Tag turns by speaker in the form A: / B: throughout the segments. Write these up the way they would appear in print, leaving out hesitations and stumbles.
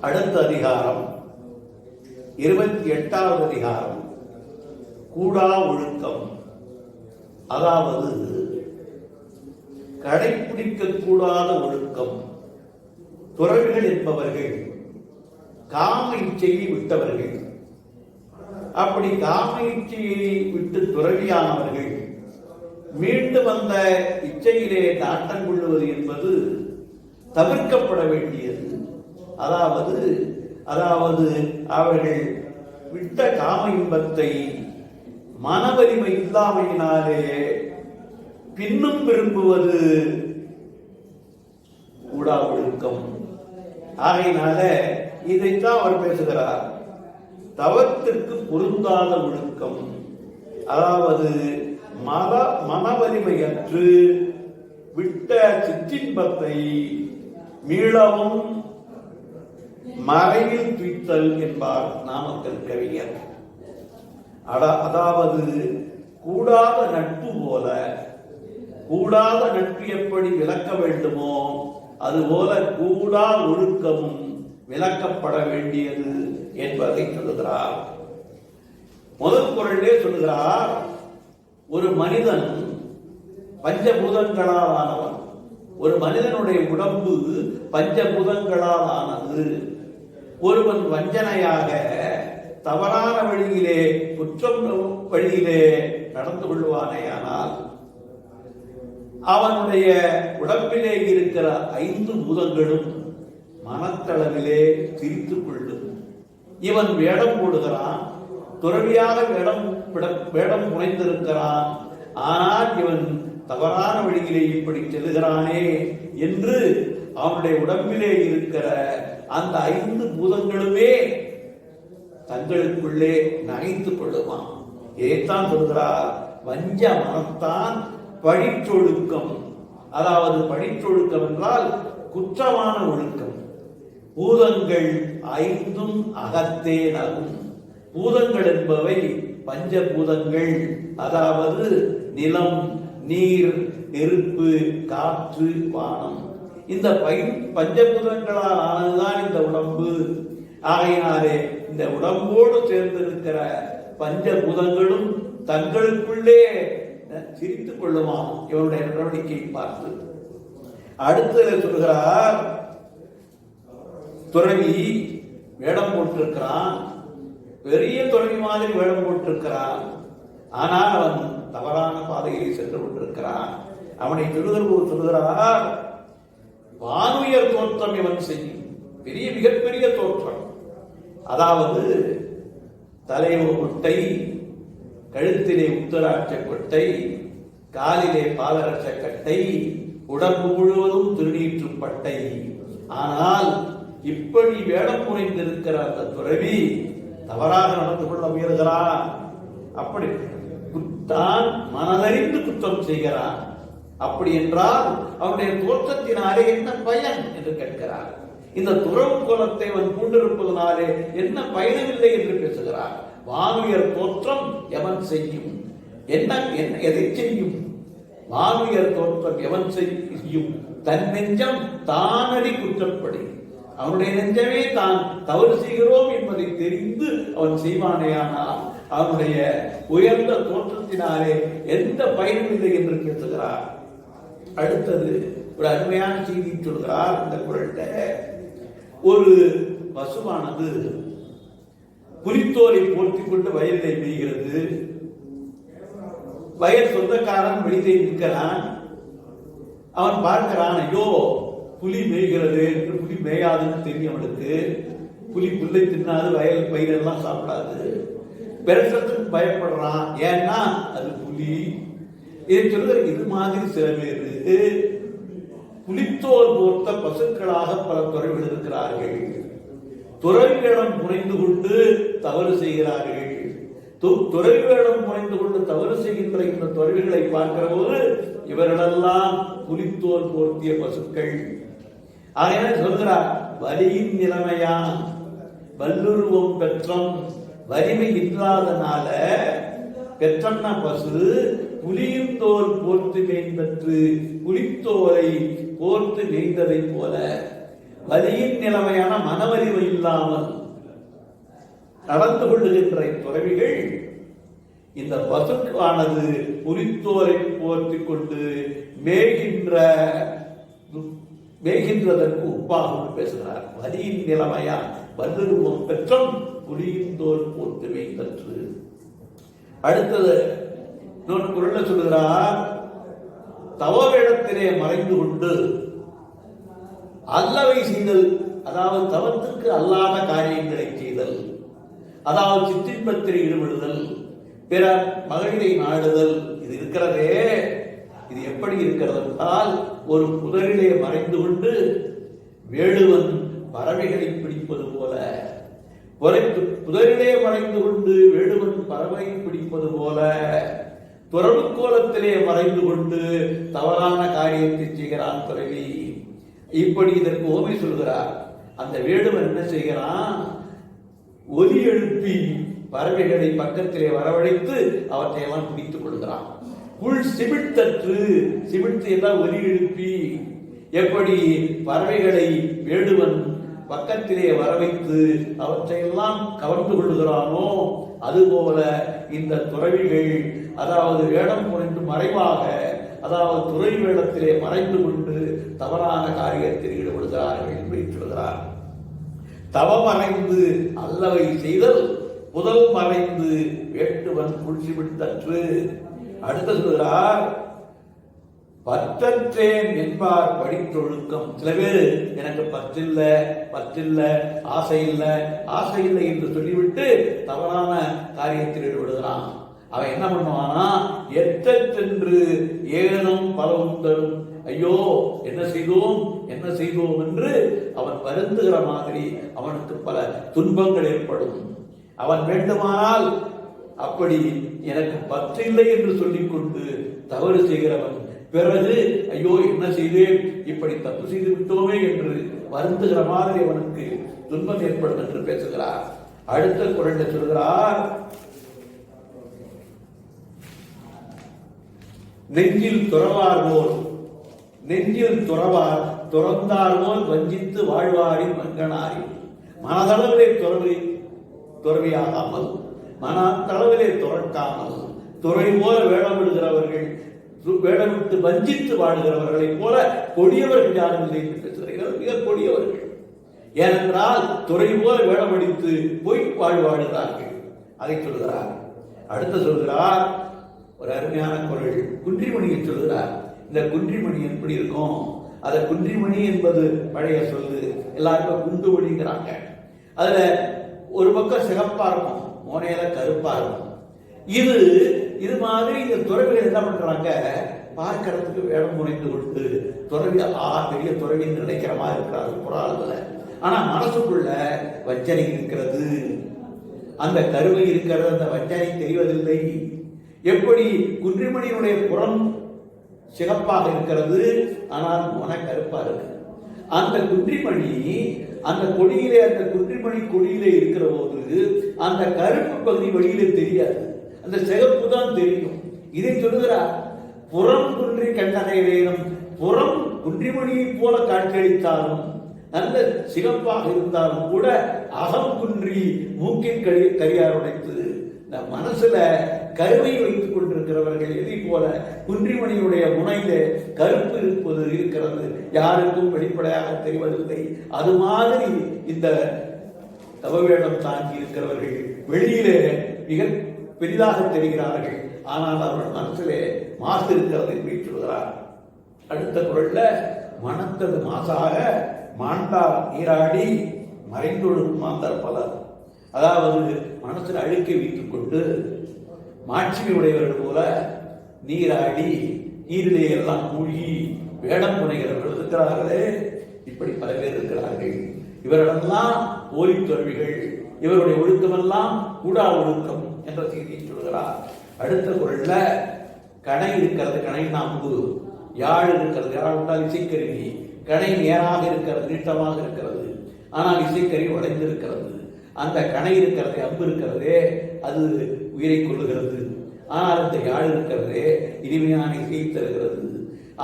A: அடுத்த அதிகாரம் 28வது அதிகாரம் கூடா ஒழுக்கம். அதாவது கடைபிடிக்க கூடாத ஒழுக்கம். துறவிகள் என்பவர்கள் காம இச்சையை விட்டவர்கள். அப்படி காம இச்சையை விட்டு துறவியானவர்கள் மீண்டு வந்த இச்சையிலே நாட்டம் கொள்வது என்பது தவிர்க்கப்பட வேண்டியது. அதாவது அவர்கள் விட்ட காம இன்பத்தை மனவலிமை இல்லாமையினாலே பின்னும் விரும்புவது கூடா ஒழுக்கம். ஆகையினால இதைத்தான் அவர் பேசுகிறார். தவத்திற்கு பொருந்தாத ஒழுக்கம், அதாவது மனவலிமையற்று விட்ட சிற்றின்பத்தை மீளவும் மறைவில் துய்த்தல் என்பார் நாமக்கல் கவிஞர். அதாவது கூடாத நட்பு போல, கூடாத நட்பு எப்படி விளக்க வேண்டுமோ அதுபோல கூடா ஒழுக்கமும் விளக்கப்பட வேண்டியது என்பதை சொல்லுகிறார். முதல் குறளிலே சொல்லுகிறார், ஒரு மனிதன் பஞ்சபூதங்களால் ஆனவன். ஒரு மனிதனுடைய உடம்பு பஞ்சபூதங்களால் ஆனது. ஒருவன் வஞ்சனையாக தவறான வழியிலே குற்றம் வழியிலே நடந்து கொள்வானேயானால் அவனுடைய உடம்பிலே இருக்கிற 5 பூதங்களும் மனத்தளவிலே திரித்துக் கொள்ளும். இவன் வேடம் போடுகிறான், துறவியாக வேடம் புனைந்திருக்கிறான். ஆனால் இவன் தவறான வழியிலே இப்படி செல்லுகிறானே என்று அவனுடைய உடம்பிலே இருக்கிற அந்த 5 பூதங்களுமே தங்களுக்குள்ளே நகைத்துக் கொள்ளுவான். இதைத்தான் சொல்கிறார், வஞ்ச மனத்தான் பழிச்சொழுக்கம். அதாவது பழிச்சொழுக்கம் என்றால் குற்றமான ஒழுக்கம். பூதங்கள் 5ம் அகத்தே நகும். பூதங்கள் என்பவை பஞ்சபூதங்கள், அதாவது நிலம், நீர், நெருப்பு, காற்று, வானம். இந்த பஞ்சபூதங்களால் ஆனதுதான் இந்த உடம்பு. ஆகையினாலே இந்த உடம்போடு சேர்ந்திருக்கிற பஞ்சபூதங்களும் தங்களுக்குள்ளே சிரித்துக் கொள்ளுமாம் இவருடைய நடவடிக்கையை பார்த்து. அடுத்தது சொல்கிறார், துறவி வேடம் போட்டிருக்கிறான், பெரிய துறவி மாதிரி வேடம் போட்டிருக்கிறான். ஆனால் அவன் தவறான பாதையை சென்று கொண்டிருக்கிறான். அவனை சொல்லுகிறார், வானுயர் தோற்றம் இவன் செய்யும். மிகப்பெரிய தோற்றம். அதாவது தலைவ கொட்டை, கழுத்திலே உத்தராட்ச கொட்டை, காலிலே பாலரட்ச கட்டை, உடம்பு முழுவதும் திருநீற்று பட்டை. ஆனால் இப்படி வேடம் புனைந்திருக்கிற அந்த துறவி தவறாக நடந்து கொள்ள முயல்கிறான். அப்படி தான் மனதறிந்து குற்றம் செய்கிறான். அப்படி என்றால் அவனுடைய தோற்றத்தினாலே என்ன பயன் என்று கேட்கிறார். இந்த துறவு கோலத்தை அவன் பூண்டிருப்பதனாலே என்ன பயனில்லை என்று பேசுகிறார். வானுயர் தோற்றம் எவன் செய்யும்? எதை செய்யும்? வானுயர் தோற்றம் எவன் செய்யும்? தன் நெஞ்சம் தானடி குற்றப்படி. அவனுடைய நெஞ்சமே தான் தவறு செய்கிறோம் என்பதை தெரிந்து அவன் செய்வானேயானால் அவனுடைய உயர்ந்த தோற்றத்தினாலே எந்த பயனும் இல்லை என்று பேசுகிறார். அடுத்தது ஒரு அருமையான செய்தி சொல்கிறார் இந்த குறள்ல. ஒரு பசுவானது புலித்தோலை போர்த்தி கொண்டு வயலிலே மேய்கிறது. வயல் சொந்தக்காரன் வெளியே நிற்கிறான். அவன் பார்க்கிறான், ஐயோ புலி மேய்கிறது என்று. புலி மேயாதுன்னு தெரியும் அவனுக்கு. புலி புல்லை தின்னாது, வயல் பயிரெல்லாம் சாப்பிடாது. பெருசத்துக்கு பயப்படுறான், ஏன்னா அது புலி. இதை சொல்கிற இது மாதிரி சில பேர் புலித்தோல் போர்த்த பசுக்களாக பல துறவிகள் இருக்கிறார்கள். துறவிகளிடம் புனைந்து கொண்டு தவறு செய்கிறார்கள். துறவிகளிடம் புனைந்து கொண்டு தவறு செய்கின்ற இந்த துறவிகளை பார்க்கிற போது இவர்களெல்லாம் புலித்தோல் போர்த்திய பசுக்கள். ஆகையால் சொல்கிறார், வலியின் நிலைமையான் வல்லுருவம் பெற்றம். வலிமை இல்லாதனால பெற்றம்னா பசு, புலியின் தோல் போர்த்து மேய்ந்தற்று புலித்தோலை போர்த்து மேய்ந்ததை போல. வலியின் நிலைமையான மனவலிவு இல்லாமல் நடந்து கொள்ளுகின்ற துறவிகள் இந்த பசுக்கானது புரித்தோரை போர்த்திக் கொண்டு மேய்கின்றதற்கு ஒப்பாக பேசுகிறார். வலியின் நிலைமையா வல்லுருவம் பெற்றம் புரிந்தோர் போர்த்து மேய்ந்தற்று. அடுத்தது இன்னொரு குரல்ல சொல்லுகிறார், தவவேடத்திலே மறைந்து கொண்டு அல்லவை செய்தல், அதாவது தவத்துக்கு அல்லாத காரியங்களை செய்தல், அதாவது சிற்றின்பத்தில் ஈடுபடுதல், பிற மகளிரை நாடுதல், இது இருக்கிறதே. இது எப்படி இருக்கிறது என்றால், ஒரு புதரிலே மறைந்து கொண்டு வேடுவன் பறவைகளை பிடிப்பது போல, புதரிலே மறைந்து கொண்டு வேடுவன் பறவை பிடிப்பது போல, துறவு கோலத்திலே மறைந்து கொண்டு தவறான காரியத்தை செய்கிறான் துறவி. இப்படி இதற்கு ஓமை சொல்கிறார். அந்த வேடுவன் என்ன செய்கிறான்? ஒலி எழுப்பி பறவைகளை பக்கத்திலே வரவழைத்து அவற்றை எல்லாம் பிடித்துக் கொள்கிறான். புல் சிமிழ்த்தற்று, சிமிழ்த்து எல்லாம் ஒலி எழுப்பி எப்படி பறவைகளை வேடுவன் பக்கத்திலே வரவைத்து அவற்றையெல்லாம் கவர்ந்து கொள்கிறானோ, அதுபோல இந்த துறவிகள், அதாவது வேடம் புரிந்து மறைவாக, அதாவது துறை வேடத்திலே மறைந்து கொண்டு தவறான காரியத்தில் ஈடுபடுகிறார்கள் என்று சொல்கிறார். தவமறைந்து அல்லவை செய்தல், புதல் மறைந்து வேட்டுவன் குளிச்சு விட்டற்று. அடுத்து சொல்கிறார், பற்றற்றேன் என்பார் படித்தொழுக்கம். சில பேர் எனக்கு பற்றில்லை, ஆசை இல்லை என்று சொல்லிவிட்டு தவறான காரியத்தில் ஈடுபடுகிறான். அவன் என்ன பண்ணுவானா, எத்தென்று ஏதும் பலவும் தரும், ஐயோ என்ன செய்தோம் என்று அவன் வருந்துகிற மாதிரி அவனுக்கு பல துன்பங்கள் ஏற்படும். அவன் வேண்டுமானால் அப்படி எனக்கு பற்றில்லை என்று சொல்லிக்கொண்டு தவறு செய்கிறவன் பிறகு ஐயோ என்ன செய்தேன், இப்படி தப்பு செய்து விட்டோமே என்று வருந்துகிற மாதிரி அவனுக்கு துன்பம் ஏற்படும் என்று பேசுகிறார். அடுத்த குறளில் சொல்கிறார், நெஞ்சில் துறவார் போல் வஞ்சித்து வாழ்வாரி மங்கனாரி. மனதளவிலே துறவியாகாமல், மனத்தளவிலே துறக்காமல், துறை போல வேடமிடுகிறவர்கள், வேடமிட்டு வஞ்சித்து வாழுகிறவர்களை போல கொடியவர்கள் யாரும் இல்லை என்று பேசுகிறார்கள். மிக கொடியவர்கள். ஏனென்றால் துறை போல வேடமடித்து போய் வாழ்வாடுகிறார்கள். அதை சொல்கிறார். அடுத்து சொல்கிறார் ஒரு அருமையான குறள், குன்றிமணியை சொல்கிறார். இந்த குன்றிமணி எப்படி இருக்கும்? அத குன்றிமணி என்பது பழைய சொல்லு, எல்லாருக்கும் குண்டுமணிங்கிறாங்க. அதுல ஒரு பக்கம் சிகப்பா இருக்கும், மோனையில கருப்பா இருக்கும். இது மாதிரி இந்த துறவிகள் என்ன பண்றாங்க, பார்க்கறதுக்கு வேடம் முனைந்து கொண்டு துறவி பெரிய துறவின்னு நினைக்கிற மாதிரி இருக்கிறார்கள் புறாளத்துல. ஆனா மனசுக்குள்ள வஞ்சனை இருக்கிறது, அந்த கருவை இருக்கிறது, அந்த வஞ்சனை தெரிவதில்லை. எப்படி குன்றிமணியினுடைய புறம் சிகப்பாக இருக்கிறது, ஆனால் மன கருப்பா இருக்கு. அந்த குன்றிமணி அந்த கொடியிலே, அந்த குன்றிமணி கொடியிலே இருக்கிற போது அந்த கருப்பு பகுதி வெளியிலே தெரியாது, அந்த சிகப்பு தான் தெரியும். இதை சொல்லுகிறார், புறம் குன்றி கண்டனை வேணும். புறம் குன்றிமணியை போல காட்சியளித்தாலும், நல்ல சிகப்பாக இருந்தாலும் கூட அகம் குன்றி மூக்கின் கரியார் உடைத்து, இந்த மனசுல கருவை வைத்துக் கொண்டிருக்கிறவர்கள் எதை போல குன்றிமணியுடைய முனையிலே கருப்பு இருக்கிறது, யாருக்கும் வெளிப்படையாக தெரிவதில்லை. அது மாதிரி இந்த தவவேடம் தாங்கி இருக்கிறவர்கள் வெளியிலே மிக பெரிதாக தெரிகிறார்கள், ஆனால் அவர்கள் மனசிலே மாசு இருக்கிறது என்று சொல்கிறார். அடுத்த குறள்ல, மனத்தது மாசாக மாண்டார் நீராடி மறைந்தொழுகும் மாந்தர் பலர். அதாவது மனசில் அழுக்கை வைத்துக் கொண்டு மாட்சிமை உடையவர்கள் போல நீராடி நீரிலே எல்லாம் மூழ்கி வேடம் புனைகிறவர்கள் இருக்கிறார்களே, இப்படி பல பேர் இருக்கிறார்கள். இவரிடம்லாம் ஓய்வு துறவிகள், இவருடைய ஒழுக்கமெல்லாம் கூடா ஒழுக்கம் என்ற செய்தியை சொல்கிறார். அடுத்த குறள்ல, கணை இருக்கிறது, கணை நாம்பு, யாழ் இருக்கிறது, யாழ் விட்டால் இசைக்கருவி, கணை நேராக இருக்கிறது, நீட்டமாக இருக்கிறது, ஆனால் இசைக்கருவி உடைந்திருக்கிறது. அந்த கணை இருக்கிறது, அம்பு இருக்கிறதே, அது உயிரை கொள்ளுகிறது. ஆனால் அந்த யாழ் இருக்கிறதே இனிமையான இசையை தருகிறது.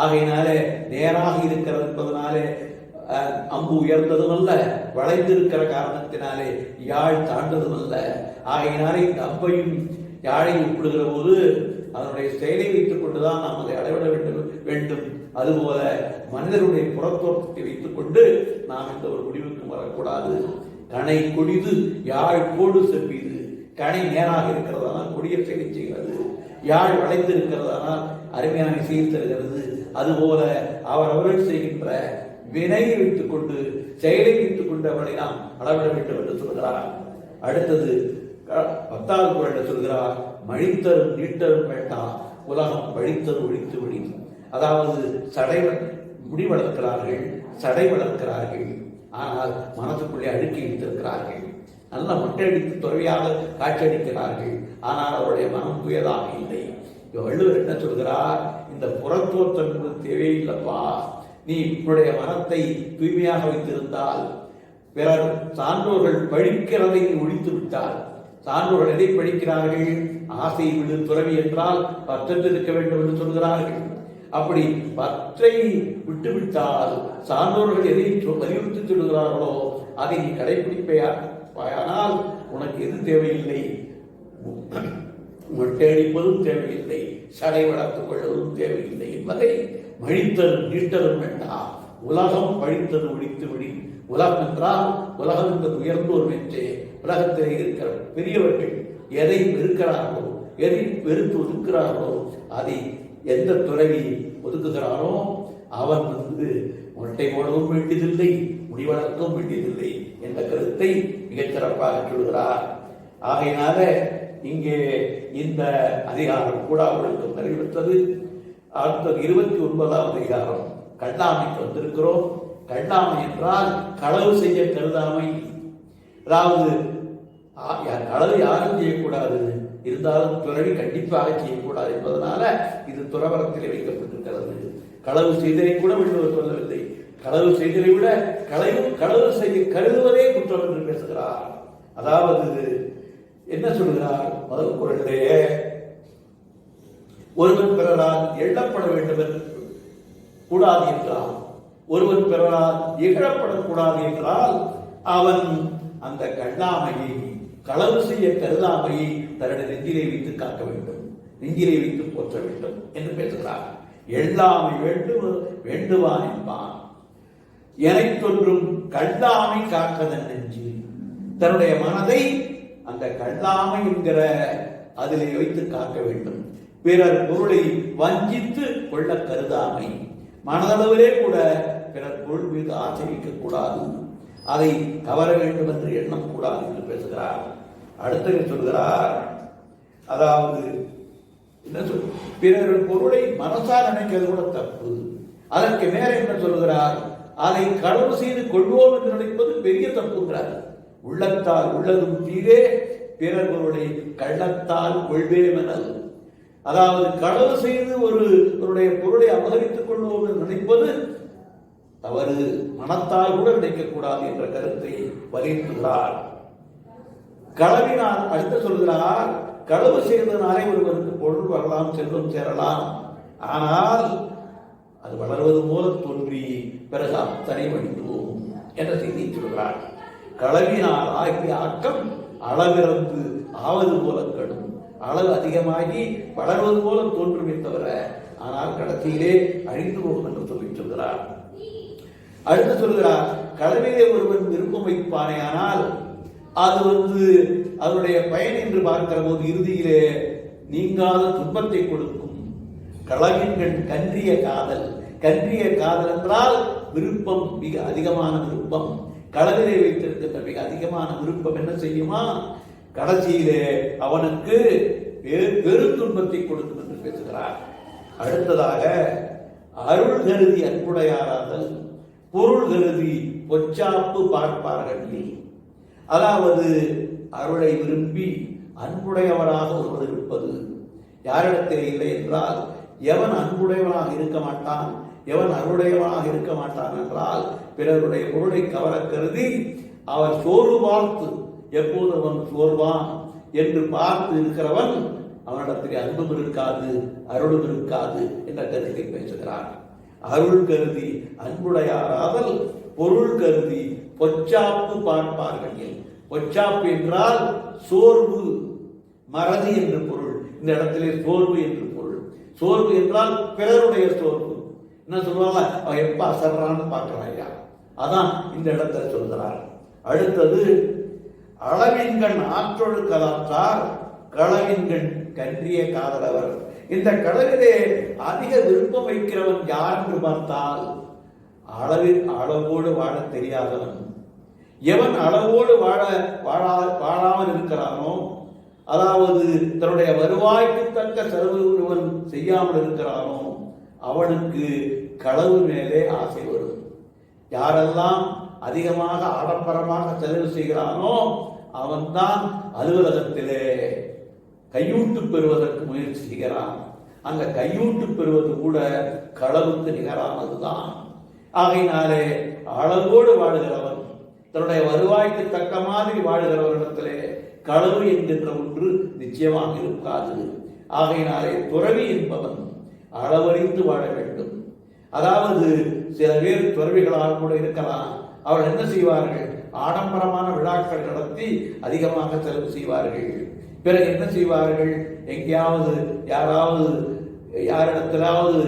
A: ஆகையினாலே நேராக இருக்கிறது என்பதனாலே அம்பு உயர்ந்ததும் அல்ல, வளைந்திருக்கிற காரணத்தினாலே யாழ் தாண்டதும் அல்ல. ஆகையினாலே இந்த அம்பையும் யாழையும் ஒப்பிடுகிற போது அதனுடைய செயலை வைத்துக் கொண்டுதான் நாம் அதை அளவிட வேண்டும். அதுபோல மனிதனுடைய புறத்தோற்றத்தை வைத்துக் கொண்டு நாம் எந்த ஒரு முடிவுக்கும் வரக்கூடாது. கணை கொடிது யாழ் கோடு செவ்விது. கணை நேராக இருக்கிறதானால் கொடிய செயலை செய்கிறது, யாழ் வளைந்து இருக்கிறதானால் அருமையான இசையை தருகிறது. அதுபோல அவரவர்கள் செய்கின்ற வினையை வைத்துக் கொண்டு செயலை வைத்துக் கொண்டு அவளை நாம் அளவிட வேண்டும் என்று சொல்கிறார். அடுத்தது 10வது குறள் சொல்கிறார், மழித்தரும் நீட்டரும் வேண்டாம் உலகம் வழித்தது ஒழித்து விடி. அதாவது முடி வளர்க்கிறார்கள், சடை வளர்க்கிறார்கள், ஆனால் மனசுக்குள்ளே அடுக்கி வைத்திருக்கிறார்கள். நல்ல மொட்டையடித்து துறவியாக காட்சியளிக்கிறார்கள், ஆனால் அவருடைய மனம் தூயதாக இல்லை. வள்ளுவர் என்ன சொல்கிறார், இந்த புறத்தோற்றம் என்பது தேவையில்லைப்பா. நீ உன்னுடைய மனத்தை தூய்மையாக வைத்திருந்தால் பிறர் சான்றோர்கள் பழிக்கிறதை ஒழித்து விட்டால். சான்றோர்கள் எதை படிக்கிறார்கள்? ஆசை விடு துறவி என்றால் பற்றற்று இருக்க வேண்டும் என்று சொல்கிறார்கள். அப்படி பற்றை விட்டுவிட்டால் சான்றோர்கள் எதை வலியுறுத்தி சொல்கிறார்களோ அதை நீ கடைபிடிப்பையானால் உனக்கு எது தேவையில்லை? மொட்டையடிப்பதும் தேவையில்லை, சடை வளர்த்துக் கொள்வதும் தேவையில்லை என்பதை மழித்தரும் நீட்டரும் வேண்டாம். உலகம் பழித்தது ஒழித்து விடி. உலகம் என்றால் உலகம் என்பது உயர்ந்த ஒரு வெற்றே. உலகத்திலே இருக்கிற பெரியவர்கள் எதை வெறுக்கிறார்களோ, எதை வெறுத்து ஒதுக்கிறார்களோ, அதை எந்த துறவி ஒதுக்குகிறானோ அவன் மொட்டை போடவும் வேண்டியதில்லை, முடிவளர்க்கவும் வேண்டியதில்லை என்ற கருத்தை மிகச் சிறப்பாக சொல்கிறார். ஆகையினால இங்கே இந்த அதிகாரம் கூட அவர்களுக்கு நிறைவேற்றது. அடுத்தது 29வது அதிகாரம் கல்லாமைக்கு வந்திருக்கிறோம். கல்லாமை என்றால் களவு செய்ய கருதாமை. அதாவது களவு யாரும் செய்யக்கூடாது, இருந்தாலும் துறவி கண்டிப்பாக செய்யக்கூடாது என்பதனால இது துறவரத்திலே வைக்கப்பட்டிருக்கிறது. களவு செய்ததை கூட வள்ளுவர் சொல்லவில்லை. களவு செய்ததை விட களவு செய்ய கருதுவதே குற்றம் என்று பேசுகிறார். அதாவது என்ன சொல்கிறார்? முதல் குறளிலேயே ஒருவன் பிறரால் எண்ணப்பட வேண்டும் என்று கூடாது என்றால், ஒருவன் பிறரால் இகழப்படக்கூடாது என்றால் அவன் அந்த கண்ணாமையை, களவு செய்ய கருதாமையை தன்னுடைய நெஞ்சிலே வைத்து காக்க வேண்டும், நெஞ்சிலே வைத்து போற்ற வேண்டும் என்று பேசுகிறார். எல்லாமை வேண்டுவான் என்பான் என தோன்றும் கல்லாமை காக்கதன் நெஞ்சு. தன்னுடைய மனதை அந்த கல்லாமை என்கிற அதிலே வைத்து காக்க வேண்டும். பிறர் பொருளை வஞ்சித்து கொள்ள கருதாமை. மனதளவிலே கூட பிறர் பொருள் மீது ஆசை வைக்கக்கூடாது, அதை கவர வேண்டும் என்று எண்ணம் கூடாது என்று பேசுகிறார். அடுத்தது சொல்கிறார், அதாவது என்ன சொல், பிறர் பொருளை மனசால் நினைக்கிறது கூட தப்பு. அதற்கு மேல என்ன சொல்கிறார்? அதை களவு செய்து கொள்வோம் என்று நினைப்பது பெரிய தப்புங்கிறார். உள்ளத்தால் உள்ளதும் தீரே, பிறர் பொருளை கள்ளத்தால் கொள்வேமெனல். அதாவது களவு செய்து ஒருவருடைய பொருளை அபகரித்துக் கொள்வோம் என்று நினைப்பது தவறு, மனத்தால் கூட நினைக்கக்கூடாது என்ற கருத்தை வலியுறுத்துகிறார். களவினால் அடுத்து சொல்கிறார், களவு செய்வதனாலே ஒருவருக்கு பொருள் வரலாம், செல்வம் சேரலாம், ஆனால் அது வளர்வது போல தோன்றி பிறகு அத்தனை வடித்துவோம் என்ற செய்தியை சொல்கிறார். களவினால் ஆகிய ஆக்கம் அளவிறந்து ஆவது போல கடும். அளவு அதிகமாகி வளர்வது போல தோன்றுமே தவிர ஆனால் கடைசியிலே அழிந்து போகும் என்று சொல்கிறார். அடுத்து சொல்கிறார், களவிலே ஒருவன் விருப்பம் வைப்பானே ஆனால் அது அதனுடைய பயன் என்று பார்க்கிற போது இறுதியிலே நீங்காத துன்பத்தை கொடுக்கும். களவின்கள் கன்றிய காதல். கன்றிய காதல் என்றால் விருப்பம், மிக அதிகமான விருப்பம். களவிலே வைத்திருக்கின்ற மிக அதிகமான விருப்பம் என்ன செய்யுமா? கடைசியிலே அவனுக்கு பெரும் துன்பத்தை கொடுக்கும் என்று பேசுகிறார். அடுத்ததாக அருள் கருதி அன்புடையாராதல், பொருள் கருதி பொச்சாப்பு பார்ப்பார்கள். அதாவது அருளை விரும்பி அன்புடையவராக ஒருவர் இருப்பது யாரிடத்தில் இல்லை என்றால், எவன் அன்புடையவனாக இருக்க மாட்டான், எவன் அருளுடையவனாக இருக்க மாட்டான் என்றால் பிறருடைய பொருளை கவர கருதி அவர் சோர்வு பார்த்து, எப்போது அவன் சோர்வான் என்று பார்த்து இருக்கிறவன் அவனிடத்தில் அன்பும் இருக்காது, அருளும் இருக்காது என்ற கருத்தை பேசுகிறார். அருள் கருதி அன்புடையாராதல், பொருள் கருதி பொச்சாப்பு பார்ப்பார்கள். பொச்சாப்பு என்றால் சோர்வு, மறதி என்று பொருள். இந்த இடத்திலே சோர்வு என்று பொருள். சோர்வு என்றால் பிறருடைய சோர்வு. என்ன சொல்லுவாங்க, அவன் எப்ப அசர்றான்னு பார்க்கலாம் ஐயா, அதான் இந்த இடத்துல சொல்கிறார். அடுத்தது, அளவின்கண் ஆற்றொழு கலாத்தார் களவின்கண் கன்றிய காதலவர். இந்த களவிலே அதிக விருப்பம் வைக்கிறவன் யார் என்று பார்த்தால் அளவோடு வாழ தெரியாதவன். எவன் அளவோடு வாழாமல் இருக்கிறானோ, அதாவது தன்னுடைய வருவாய்க்கு தக்க செலவு ஒருவன் செய்யாமல் இருக்கிறானோ அவனுக்கு களவு மேலே ஆசை வரும். யாரெல்லாம் அதிகமாக ஆடம்பரமாக செலவு செய்கிறானோ அவன்தான் அலுவலகத்திலே கையூட்டு பெறுவதற்கு முயற்சி செய்கிறான். அந்த கையூட்டு பெறுவது கூட களவுக்கு நிகரானதுதான். ஆகையினாலே அளவோடு வாழுகிறவன், தன்னுடைய வருவாய்க்கு தக்க மாதிரி வாழ்கிறவரிடத்திலே களவு என்கின்ற ஒன்று நிச்சயமாக இருக்காது. ஆகையினாலே துறவி என்பவன் அளவறிந்து வாழ வேண்டும். அதாவது சில பேர் துறவிகளாக கூட இருக்கலாம். அவர்கள் என்ன செய்வார்கள், ஆடம்பரமான விழாக்கள் நடத்தி அதிகமாக செலவு செய்வார்கள். பிறகு என்ன செய்வார்கள், எங்கேயாவது யாரிடத்திலாவது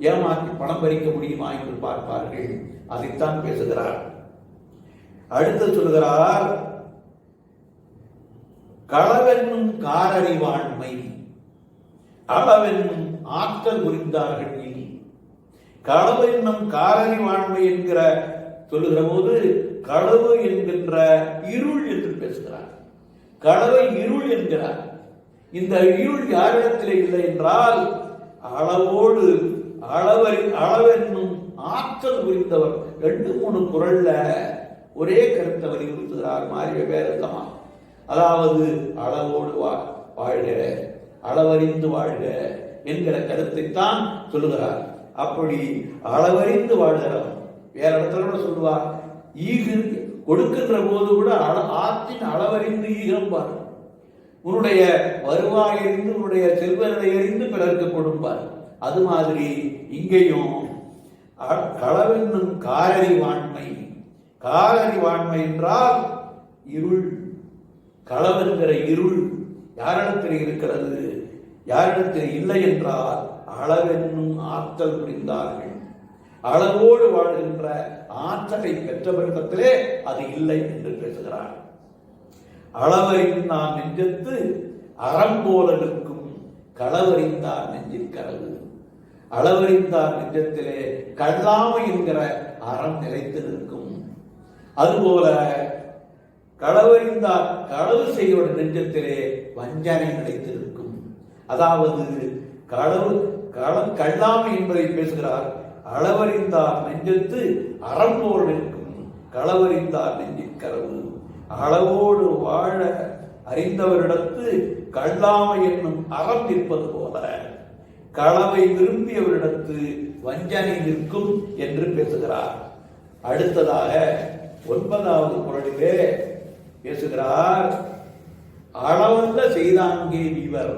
A: ஏமாற்றி பணம் பறிக்க முடியுமா என்று பார்ப்பார்கள். அதைத்தான் பேசுகிறார். அடுத்து சொல்கிறார், களவென்னும் காரறிவாண்மை அளவென்னும் ஆற்றல் புரிந்தார்கள். களவு என்னும் காரறிவாண்மை என்கிற சொல்லுகிற போது களவு என்கின்ற இருள் என்று பேசுகிறார். களவை இருள் என்கிறார். இந்த இருள் யாரிடத்திலே இல்லை என்றால் அளவோடு அளவென்னும் ஆற்றல் புரிந்தவர். 2-3 குறள்ல ஒரே கருத்தை வலியுறுத்துகிறார். மாறி வேறமா, அதாவது அளவோடு வாழ்க, அளவறிந்து வாழ்க என்கிற கருத்தை தான் சொல்லுகிறார். அப்படி அளவறிந்து வாழ்கிறவன் வேற இடத்துல கூட சொல்லுவார், ஈகு கொடுக்கின்ற போது கூட ஆற்றின் அளவறிந்து ஈகம்பார். உன்னுடைய வருவாயறிந்து உன்னுடைய செல்வத்தை அறிந்து பிறருக்கு கொடுப்பார். அது மாதிரி இங்கேயும் களவென்னும் காரறிவாண்மை. காரறிவாண்மை என்றால் இருள். களவென்கிற இருள் யாரிடத்தில் இருக்கிறது, யாரிடத்தில் இல்லை என்றால் அளவென்னும் ஆற்றல் புரிந்தார்கள். அளவோடு வாழ்கின்ற ஆற்றலை பெற்றவரிடத்திலே அது இல்லை என்று பேசுகிறார். அளவறிந்தான் நெஞ்சத்து அறம் போல இருக்கும் களவறிந்தார் நெஞ்சில் கரவு. அளவறிந்தார் நெஞ்சத்திலே கல்லாமை என்கிற அறம் நிலைத்து நிற்கும். அதுபோல களவறிந்தார் களவு செய்யோட நெஞ்சத்திலே வஞ்சனை நிலைத்திருக்கும். அதாவது கல்லாமை என்பதை பேசுகிறார். அளவறிந்தார் நெஞ்சத்து அறம் போல் இருக்கும் களவறிந்தார் நெஞ்சில் கரவு. அளவோடு வாழ அறிந்தவரிடத்து கல்லாமை என்னும் அறம் நிற்பது போல களவை விரும்பியவரிடத்து வஞ்சனை நிற்கும் என்று பேசுகிறார். அடுத்ததாக 9வது குறளிலே பேசுகிறார், அளவல்ல செய்தாங்கே இவர்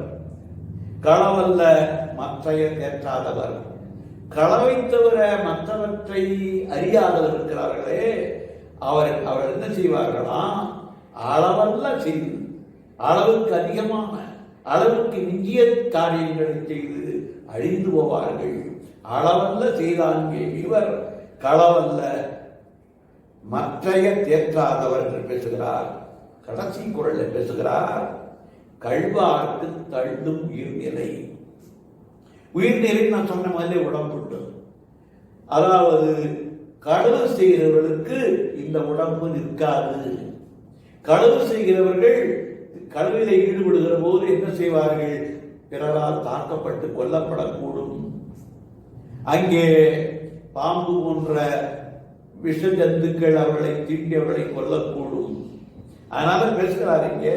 A: களவல்ல மற்றைய தேற்றாதவர். களவை தவிர மற்றவற்றை அறியாதவர் இருக்கிறார்களே, அவர் என்ன செய்வார்களாம், அளவல்ல செய்து அளவுக்கு அதிகமான அளவுக்கு மிஞ்சிய காரியங்களை செய்து அழிந்து போவார்கள். அளவல்ல செய்தாங்கே இவர் களவல்ல மற்றைய தேற்றாதவர் என்று பேசுகிறார். கடைசி குறளை பேசுகிறார், கழ்வார்க்கு தள்ளும் உயிர்நிலை. உயிர்நிலை நான் சொன்ன மாதிரி உடம்புண்டு. அதாவது களவு செய்கிறவர்களுக்கு இந்த உடம்பு நிற்காது. களவு செய்கிறவர்கள் களவிலே ஈடுபடுகிற போது என்ன செய்வார்கள், பிறரால் தாக்கப்பட்டு கொல்லப்படக்கூடும். அங்கே பாம்பு போன்ற விஷ ஜந்துக்கள் அவர்களை தீண்டி அவர்களை கொல்லக்கூடும். அதனால பேசுகிறார் இங்கே,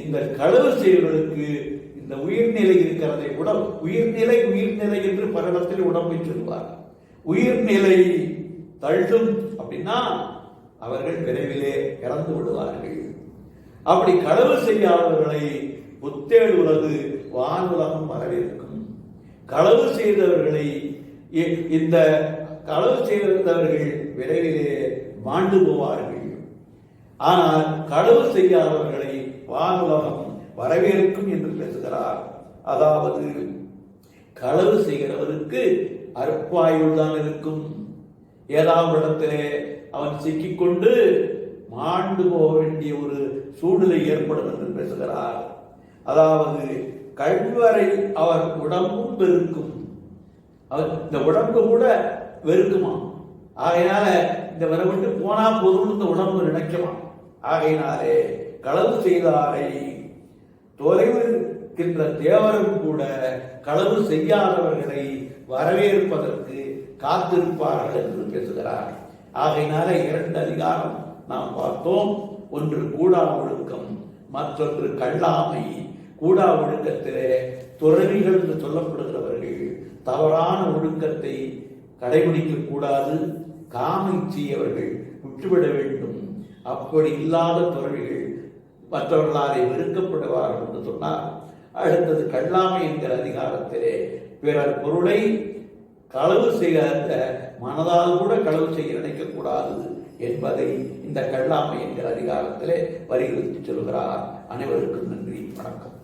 A: இந்த களவு செய்வதற்கு இந்த உயிர்நிலை இருக்கிறதை கூட உயிர்நிலை என்று பரிடத்தில் உடம்பை சொல்வார். உயிர்நிலை தள்ளும் அப்படின்னா அவர்கள் விரைவிலே இறந்து விடுவார்கள். அப்படி களவு செய்யாதவர்களை புத்தேடுவது வானுலகம் வரவேற்கும். களவு செய்தவர்களை இந்த களவு செய்தவர்கள் விரைவிலே மாண்டு போவார்கள். ஆனால் களவு செய்யாதவர்களை வானுலகம் வரவேற்கும் என்று பேசுகிறார். அதாவது களவு செய்கிறவருக்கு அற்பாயுள் தான் இருக்கும். ஏதாவது இடத்திலே அவன் சிக்கிக்கொண்டு மாண்டு போக வேண்டிய ஒரு சூழ்நிலை ஏற்படும் என்று பேசுகிறார். அதாவது கல்வரை அவர் உடம்பும் வெறுக்கும். அவர் இந்த உடம்பு கூட வெறுக்குமா. ஆகையினால இந்த வர விட்டு போனா போதும் இந்த உடம்பு நினைக்குமா. ஆகையினாலே களவு செய்தாரை தொலைவில் இருக்கின்ற தேவரும் கூட களவு செய்யாதவர்களை வரவேற்பதற்கு காத்திருப்பார்கள் என்று பேசுகிறார். ஆகையினால 2 அதிகாரம் நாம் பார்த்தோம். ஒன்று கூடா ஒழுக்கம், மற்றொன்று கல்லாமை. கூடா ஒழுக்கத்திலே துறவிகள் என்று சொல்லப்படுகிறவர்கள் தவறான ஒழுக்கத்தை கடைபிடிக்க கூடாது, காமிச்சியவர்கள் விட்டுவிட வேண்டும். அப்படி இல்லாத துறவிகள் மற்றவர்களாலே வெறுக்கப்படுவார்கள் என்று சொன்னார். அடுத்தது கல்லாமை என்கிற அதிகாரத்திலே பிறர் பொருளை களவு செய்ய மனதால் கூட களவு செய்ய நினைக்கக்கூடாது என்பதை இந்த கல்லாமை என்கிற அதிகாரத்திலே வலியுறுத்தி சொல்கிறார். அனைவருக்கும் நன்றி, வணக்கம்.